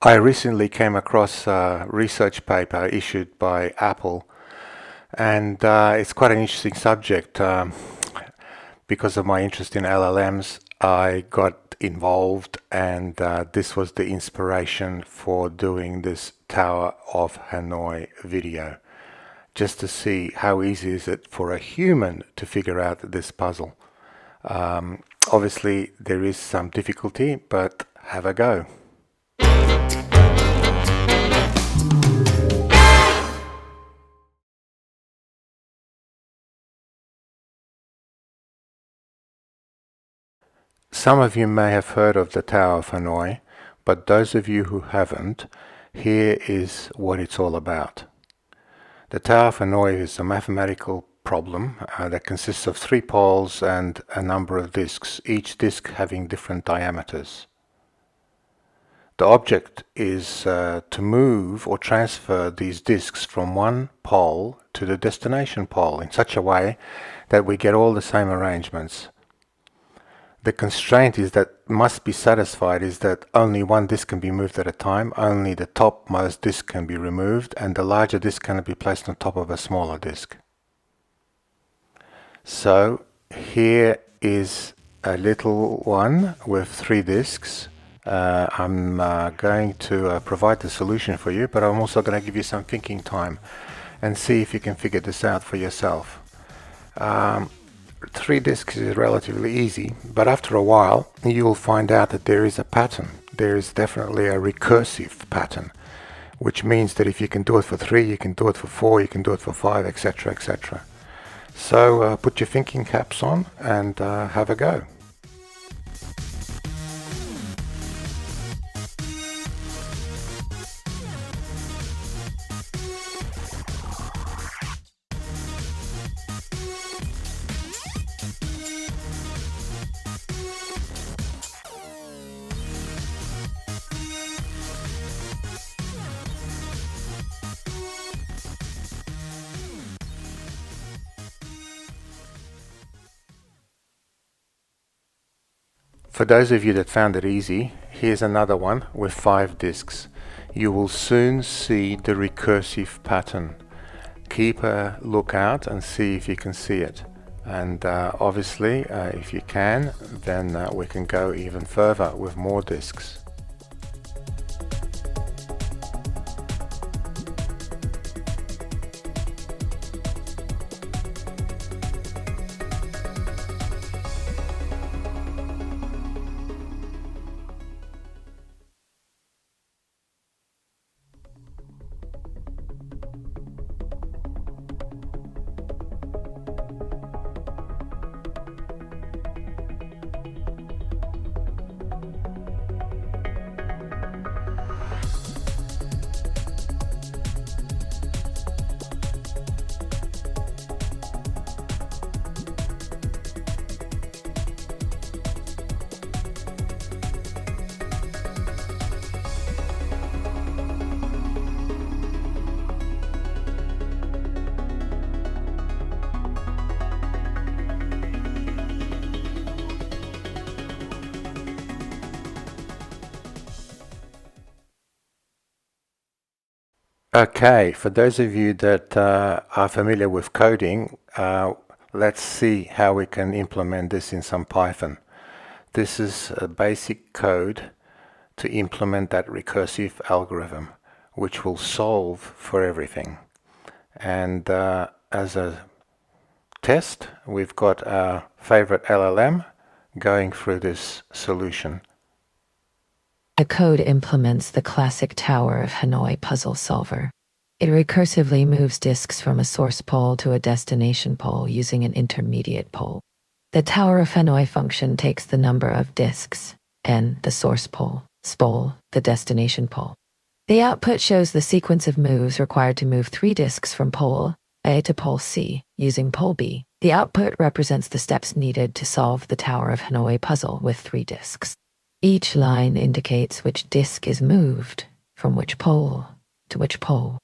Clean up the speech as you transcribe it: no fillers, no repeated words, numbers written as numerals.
I recently came across a research paper issued by Apple, and it's quite an interesting subject. Because of my interest in LLMs, I got involved, and this was the inspiration for doing this Tower of Hanoi video, just to see how easy is it for a human to figure out this puzzle. Obviously, there is some difficulty, but have a go. Some of you may have heard of the Tower of Hanoi, but those of you who haven't, here is what it's all about. The Tower of Hanoi is a mathematical problem that consists of three poles and a number of disks, each disk having different diameters. The object is to move or transfer these disks from one pole to the destination pole in such a way that we get all the same arrangements. The constraint is that must be satisfied is that only one disk can be moved at a time, only the topmost disk can be removed, and the larger disk cannot be placed on top of a smaller disk. So here is a little one with three disks. I'm going to provide the solution for you, but I'm also going to give you some thinking time and see if you can figure this out for yourself. Three disks is relatively easy, but after a while you will find out that there is a pattern. There is definitely a recursive pattern, which means that if you can do it for three, you can do it for four, you can do it for five, etc., etc. So put your thinking caps on and have a go. For those of you that found it easy, here's another one with 5 disks. You will soon see the recursive pattern. Keep a lookout and see if you can see it. And obviously, if you can, then we can go even further with more disks. Okay, for those of you that are familiar with coding, let's see how we can implement this in some Python. This is a basic code to implement that recursive algorithm, which will solve for everything. And as a test, we've got our favorite LLM going through this solution. The code implements the classic Tower of Hanoi puzzle solver. It recursively moves disks from a source pole to a destination pole using an intermediate pole. The Tower of Hanoi function takes the number of disks, n, the source pole, spole, the destination pole. The output shows the sequence of moves required to move 3 disks from pole A to pole C using pole B. The output represents the steps needed to solve the Tower of Hanoi puzzle with 3 disks. Each line indicates which disk is moved from which pole to which pole.